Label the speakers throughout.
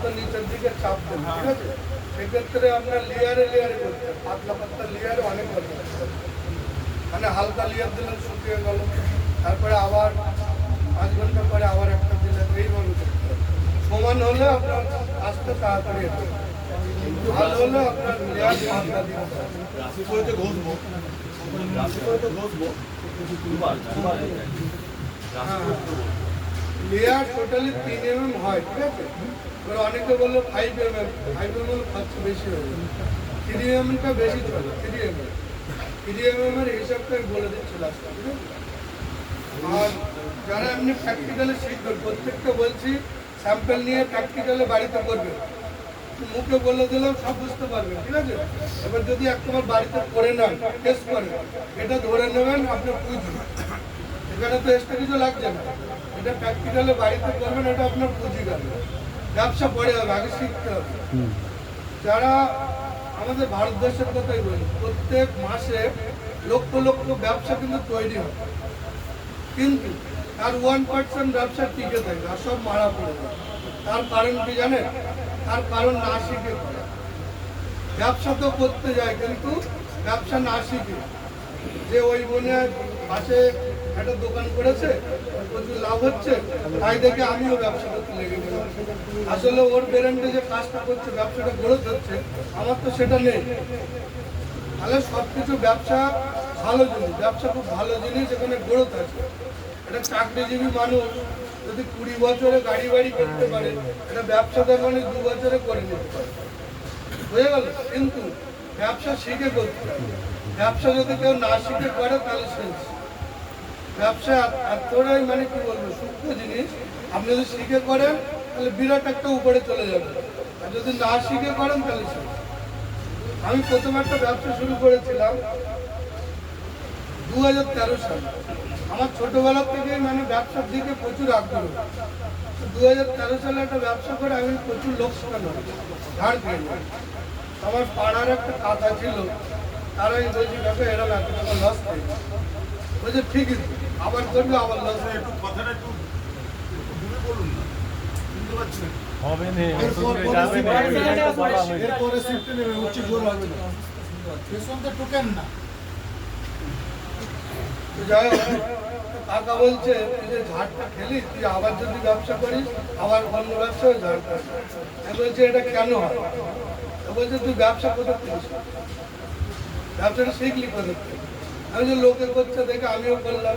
Speaker 1: তো নিচের দিকে চাপ দেন, ঠিক আছে? সেক্ষেত্রে আপনার লেয়ারে লেয়ারে করতে হবে, পাতলা পাতলা লেয়ারে অনেক করতে হবে। মানে হালকা লেয়ার দিলেন শুকিয়ে গেল, তারপরে আবার 5 ঘন্টা পরে আবার একটা দিলেন, এইভাবে করতে হবে। সমান হলে আপনার আস্তে তাড়াতাড়ি হবে, ভালো হলে আপনার লেয়ার পাতলা দিতে হবে। লেয়ার টোটালি 3 mm হয়, ঠিক আছে? এবার অনেকে বললো 5 mm, 5 mm খরচ বেশি হবে, 3 mm বেশি চলে। 3 mm এর হিসাবটা বলে দিচ্ছি লাস্টে, ঠিক আছে? আর যারা এমনি প্র্যাকটিক্যালে শিখবেন, প্রত্যেকটা বলছি স্যাম্পল নিয়ে প্র্যাকটিক্যালে বাড়িতে করবেন, মুখে বলে দিলেও সব বুঝতে পারবেন, ঠিক আছে? এবার যদি একবার বাড়িতে করে নেন, টেস্ট করেন, এটা ধরে নেবেন আপনার পুঁজি, এখানে তো এক্সট্রা কিছু লাগছে না, এটা প্র্যাকটিক্যালে বাড়িতে করবেন, এটা আপনার পুঁজি গেল। ব্যবসা পড়ে হবে, আগে শিখতে হবে। যারা আমাদের ভারতবর্ষের কথাই বলি, প্রত্যেক মাসে লক্ষ লক্ষ ব্যবসা কিন্তু তৈরি হয়, কিন্তু তার 1% ব্যবসা টিকে থাকে আর সব মারা পড়ে যায়। তার কারণ কি জানেন? তার কারণ না শিখে করে। ব্যবসা তো করতে যায় কিন্তু ব্যবসা না শিখে, যে ওই বোনের পাশে একটা দোকান করেছে, প্রচুর লাভ হচ্ছে, তাই দেখে আমিও ব্যবসা করতে লেগে গেলাম। আসলে ওর ব্রেনটা যে কাজটা করছে, ব্যবসাটা গ্রোথ হচ্ছে, আমার তো সেটা নেই। তাহলে সব কিছু ব্যবসা ভালো জিনিস, ব্যবসা খুব ভালো জিনিস, এখানে গ্রোথ আছে। এটা চাকরিজীবী মানুষ যদি 20 বছরে গাড়ি বাড়ি করতে পারে, এটা ব্যবসাটা মানে 2 বছরে করে নিতে পারে, বুঝে গেল? কিন্তু ব্যবসা শিখে করতে হবে। ব্যবসা যদি কেউ না শিখে করে তাহলে শেষ। ব্যবসা এতটাই মানে কি বলবো সূক্ষ্ম জিনিস, আপনি যদি শিখে করেন তাহলে বিরাট একটা উপরে চলে যাবে, আর যদি না শিখে করেন তাহলে শেষ। আমি প্রথম একটা ব্যবসা শুরু করেছিলাম 2013 সালে। আমার ছোটবেলা থেকে মানে ব্যবসার দিকে প্রচুর আগ্রহ। 2013 সালে একটা ব্যবসা করে আমি প্রচুর লোকসান হয়, ধার খেয়ে। আমার পাড়ার একটা কাকা ছিল, তারাই বলছি কাকা এরকম এত টাকা লস খাই, বলছে ঠিকই আবার করবে, আবার লস হয়। একটু কথাটা একটু দূরে বলুন না, বুঝতে পারছেন? হবে না, এরপরে শিফটে নেবে, উচ্চ জোর হবে না, পেছনটা টোকেন না। যাই হোক, কাকা বলছে তুই যে ঝাড়টা খেলি, তুই আবার যদি ব্যবসা করিস আবার অন্য ব্যবসায় ঝাড় খাস। আমি বলছি এটা কেন হয়? বলছে তুই ব্যবসা কোথা থেকে শিখলি? ব্যবসাটা শিখলি কোথা থেকে? আমি যে লোকে করছে দেখে আমিও করলাম।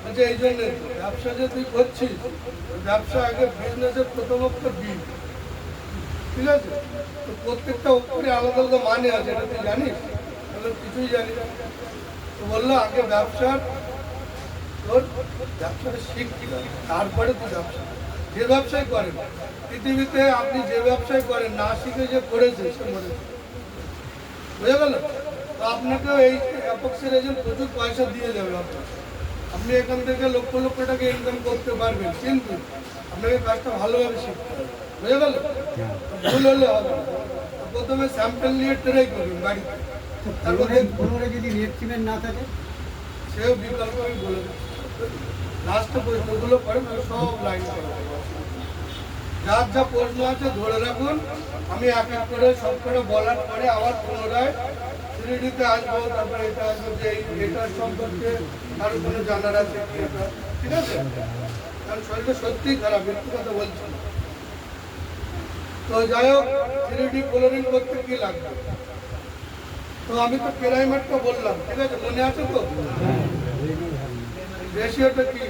Speaker 1: বলছে এই জন্যে ব্যবসা যে তুই করছিস, ব্যবসা আগে বিজনেসের প্রথম অক্ষর বি, ঠিক আছে? তো প্রত্যেকটা অক্ষরে আলাদা আলাদা মানে আছে, এটা তুই জানিস? তাহলে কিছুই জানি না। তো বললো আগে ব্যবসার তোর ব্যবসাটা শিখতে হবে, তারপরে তুই ব্যবসা। যে ব্যবসায় করেন পৃথিবীতে, আপনি যে ব্যবসায় করেন না শিখে যে করেছে সে মরেছে, বুঝে গেল? তো আপনাকেও এই অ্যাপক্সের এজেন্ট প্রচুর পয়সা দিয়ে যাবে, আপনি এখান থেকে লক্ষ লক্ষ টাকা ইনকাম করতে পারবেন, কিন্তু আপনাকে কাজটা ভালোভাবে শিখতে হবে, বুঝে গেল? ভুল হলে হবে না। প্রথমে স্যাম্পল নিয়ে ট্রাই করবেন বাড়িতে, তারপরে যদি রেট পেমেন্ট না থাকে সেও বিকল্প আমি বলে দিচ্ছি। লাস্টে প্রশ্নগুলো করেন, আমি সব লাইন করে যার যা প্রশ্ন আছে ধরে রাখুন, আমি এক এক করে সব করে বলার পরে আবার পুনরায় 3Dতে আসবো, তারপরে এটা আসবো যে এটার সম্পর্কে কারো কোনো জানার আছে, ঠিক আছে? কারণ শরীরটা সত্যিই খারাপ, মিথ্যে কথা বলছি না। তো যাই হোক, 3D কালারিং করতে কি লাগবে? তো আমি তো প্রাইমারটা বললাম, ঠিক আছে? মনে আছে তো? রেশিওটা কি?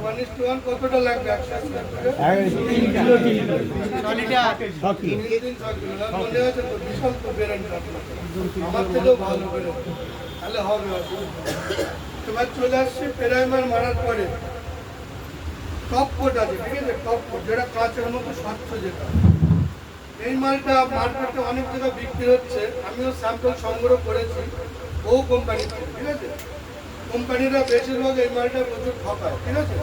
Speaker 1: 1:1 কতটা লাগবে? 100 মনে আছে তো? বিশাল তো বেরেন্ট, আমার থেকেও ভালো বেরেন্ট, তাহলে হবে। এবার চলে আসছে প্রাইমার মারার পরে টপ কোট আছে, ঠিক আছে? টপ কোট যেটা কাঁচের মতো স্বচ্ছ, যেটা এই মালটা মার্কেটে অনেক জায়গায় বিক্রি হচ্ছে। আমিও স্যাম্পল সংগ্রহ করেছি বহু কোম্পানি থেকে, ঠিক আছে? কোম্পানিরা বেশিরভাগ এই মালটা প্রচুর ঠকায়, ঠিক আছে?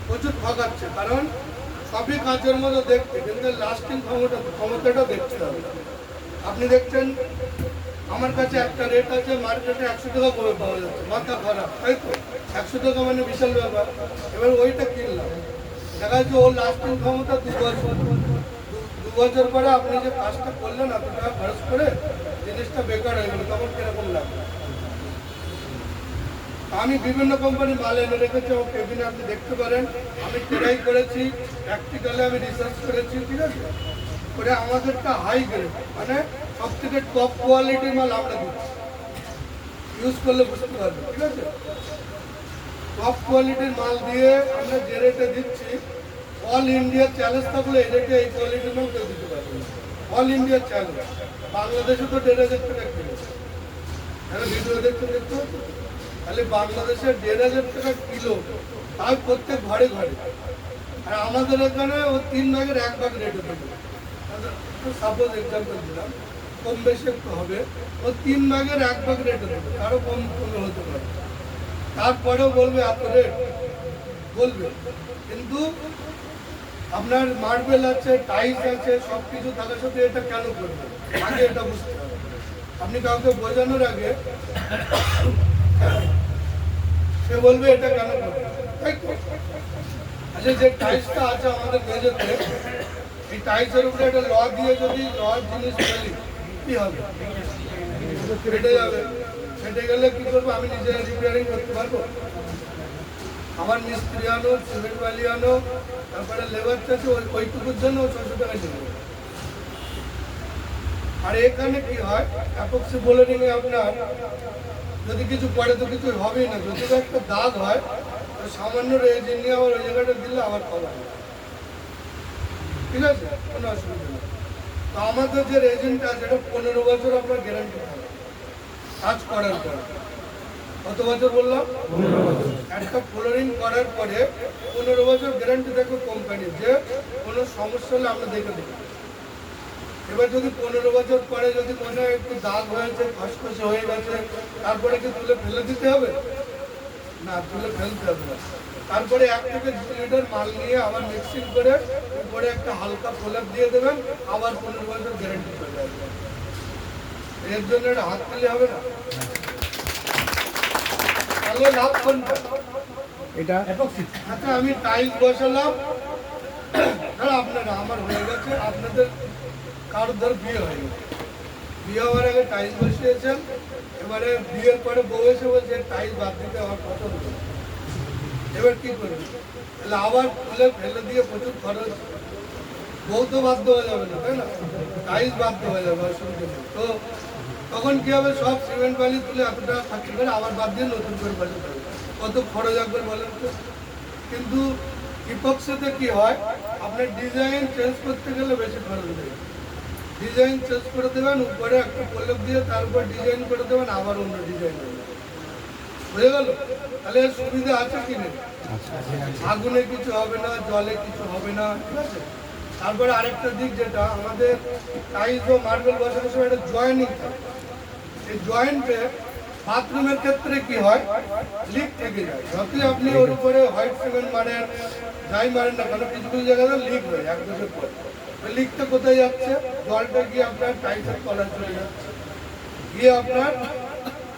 Speaker 1: প্রচুর ঠকাচ্ছে, কারণ সবই কাঁচের মতো দেখতে, কিন্তু লাস্টিং ক্ষমতাটা দেখতে হবে। আপনি দেখছেন আমার কাছে একটা রেট আছে, মার্কেটে 100 টাকা কমে পাওয়া যাচ্ছে, মাথা খারাপ, তাই তো? 100 টাকা মানে বিশাল ব্যাপার। এবার ওইটা কিনলাম, দেখা যাচ্ছে ওর লাস্টিং ক্ষমতা 2 বছর। 2 বছর পরে আপনি যে কাজটা করলেন এত টাকা খরচ করে জিনিসটা বেকার হয়ে গেল, তখন কিরকম লাগবে? আমি বিভিন্ন কোম্পানি মাল এনে রেখেছি, আমার কেবিনে আপনি দেখতে পারেন। আমি ট্রাই করেছি, প্র্যাকটিক্যালে আমি রিসার্চ করেছি, ঠিক আছে? করে আমাদেরটা হাই গ্রেড, মানে সব থেকে টপ কোয়ালিটির মাল আমরা দিচ্ছি, ইউজ করলে বুঝতে পারবেন, ঠিক আছে? টপ কোয়ালিটির মাল দিয়ে আমরা যে রেটে দিচ্ছি, অল ইন্ডিয়া চ্যালেঞ্জ থাকলে এই রেটে এই কোয়ালিটির মাল কেউ দিতে পারবে না। All India challenge. বাংলাদেশে তো 1,500 টাকা কিলো, হ্যাঁ ভিডিও দেখতে দেখতে হচ্ছে। তাহলে বাংলাদেশে 1,500 টাকা কিলো, তাই প্রত্যেক ঘরে ঘরে। আর আমাদের এখানে ও 3 ভাগের 1 ভাগ রেটে দেবে। সাপোজ এক্সাম্পল দিলাম, কম বেশি একটু হবে, ও 3 ভাগের 1 ভাগ রেটে দেবে, আরও কম কমে হতে পারে। তারপরেও বলবে এত রেট বলবে, কিন্তু আপনার মার্বেল আছে, টাইলস আছে, সব কিছু থাকার সাথে এটা কেন করবে? আগে এটা বুঝতে হবে। আপনি কাউকে বোঝানোর আগে সে বলবে এটা কেন করবে, তাই তো? আচ্ছা, যে টাইলসটা আছে আমাদের মেঝেতে, এই টাইলসের উপরে একটা ল দিয়ে যদি লর জিনিস ফেলি কি হবে? ফেটে যাবে। ফেটে গেলে কি করবো? আমি নিজে রিপেয়ারিং করতে পারবো? আমার মিস্ত্রি আনো, সিমেন্ট বালি আনো, তারপরে লেবার চাষে ওইটুকুর জন্য 600 টাকা নেবে। আর এখানে কি হয়, অ্যাপক্সি বোলারিং এ আপনার যদি কিছু পড়ে তো কিছু হবেই না। যদি একটা দাগ হয় তো সামান্য রেজিন নিয়ে আবার ওই জায়গাটা দিলে আবার কম হয়, ঠিক আছে? কোনো অসুবিধা নেই। তো আমাদের যে রেজিনটা আছে এটা 15 বছর আপনার গ্যারান্টি থাকে কাজ করার পর। কত বছর বললাম? 15 বছর। একটা ফ্লোরিং করার পরে 15 বছর গ্যারান্টি থাকবে কোম্পানির, যে কোনো সমস্যা হলে আমরা দেখে দেবো। এবার যদি 15 বছর পরে যদি মনে হয় একটু দাগ হয়েছে, খসখসে হয়ে গেছে, তারপরে কি তুলে ফেলে দিতে হবে? না, তুলে ফেলতে হবে না। তারপরে 1 থেকে 2 লিটার মাল নিয়ে আবার মিক্সিং করে উপরে একটা হালকা প্রলেপ দিয়ে দেবেন, আবার 15 বছর গ্যারান্টি চলে আসবে। এর জন্য একটা হাত তুলে হবে না? তাহলে লাভ কোনটা?
Speaker 2: এটা
Speaker 1: আচ্ছা, আমি টাইলস বসালাম, আপনারা আমার হয়ে গেছে, আপনাদের কারোর ধর বিয়ে হয়ে গেছে, বিয়ে হওয়ার আগে টাইলস বসিয়েছেন, এবারে বিয়ের পরে বউ এসে বলছে টাইলস বাদ দিতে আমার পছন্দ, এবার কি করবে? তাহলে আবার খুলে ফেলে দিয়ে প্রচুর খরচ, বউ তো বাধ্য হয়ে যাবে না, তাই না? টাইলস বাধ্য হয়ে যাবে, অসুবিধা নেই। তো তখন কি হবে? সব সিমেন্ট বালি তুলে এত টাকা খরচা করে আবার বাদ দিয়ে নতুন করে বাজাতে হবে, কত খরচ আসবে বলেন তো? কিন্তু ইপক্সিতে কি হয়, আপনার ডিজাইন চেঞ্জ করতে গেলে বেশি খরচ দেবে। ডিজাইন চেঞ্জ করে দেবেন, উপরে একটা প্রলেপ দিয়ে তারপর ডিজাইন করে দেবেন, আবার অন্য ডিজাইন হবে, বুঝে গেল? তাহলে এর সুবিধা আছে কি নেই? আগুনে কিছু হবে না, জলে কিছু হবে না, ঠিক আছে? তারপরে আরেকটা দিক, যেটা আমাদের টাইলস ও মার্বেল বসানোর সময় একটা জয়েন্টিং থাকে, এই জয়েন্টে বাথরুমের ক্ষেত্রে কি হয়, লিক থেকে যায়। যতই আপনি ওর উপরে হোয়াইট সিমেন্ট মারেন, যাই মারেন না কেন, কিছু কিছু জায়গাতে লিক হয় 1 বছর পর। লিকটা কোথায় যাচ্ছে? জলটা গিয়ে আপনার টাইলসের তলায় চলে যাচ্ছে, গিয়ে আপনার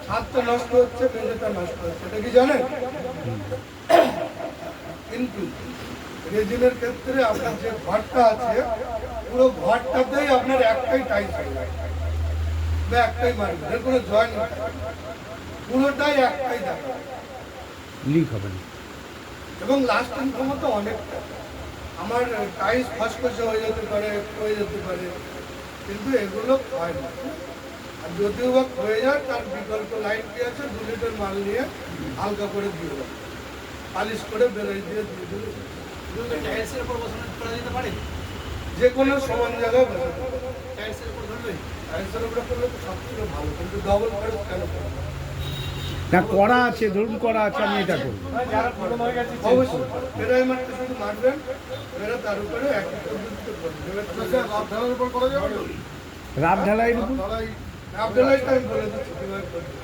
Speaker 1: ছাদটা নষ্ট হচ্ছে, মেঝেটা নষ্ট হচ্ছে, এটা কি জানেন? কিন্তু রেজিনের ক্ষেত্রে আপনার যে ঘরটা আছে, পুরো ঘরটাতেই আপনার একটাই টাইলস হয়ে যায় বা একটাই মারবেন, এর কোনো জয়েন্ট নেই, পুরোটাই একটাই দেখা,
Speaker 2: লিক হবে না
Speaker 1: এবং লাস্টিং ক্ষমতা অনেকটা। আমার টাইলস খসখসে হয়ে যেতে পারে, হয়ে যেতে পারে, কিন্তু এগুলো হয় না। আর যদিও বা হয়ে যায়, তার বিকল্প লাইন কি আছে, 2 লিটার মাল নিয়ে হালকা করে দিয়ে দেবে, পালিশ করে বেরোয় দিয়ে দিয়ে দিলে
Speaker 3: টাইলসের উপর বসানো করা যেতে পারে,
Speaker 1: যে কোনো সমান জায়গায় বসাতে পারে।
Speaker 3: টাইলসের উপর ধরবে,
Speaker 1: টাইলসের উপরে করলে তো সব থেকে ভালো, কিন্তু ডবল খরচ কেন করবো?
Speaker 2: না, করা আছে, ধরুন করা আছে, আমি এটা করবো।
Speaker 1: অবশ্যই বেড়াই মারতে শুধু মারবেন, বেড়া তার উপরে একই পদ্ধতিতে করবেন।
Speaker 2: রাত ঢালাইয়ের উপর
Speaker 1: আপনারাই আমি বলে দিচ্ছি কিভাবে করবেন।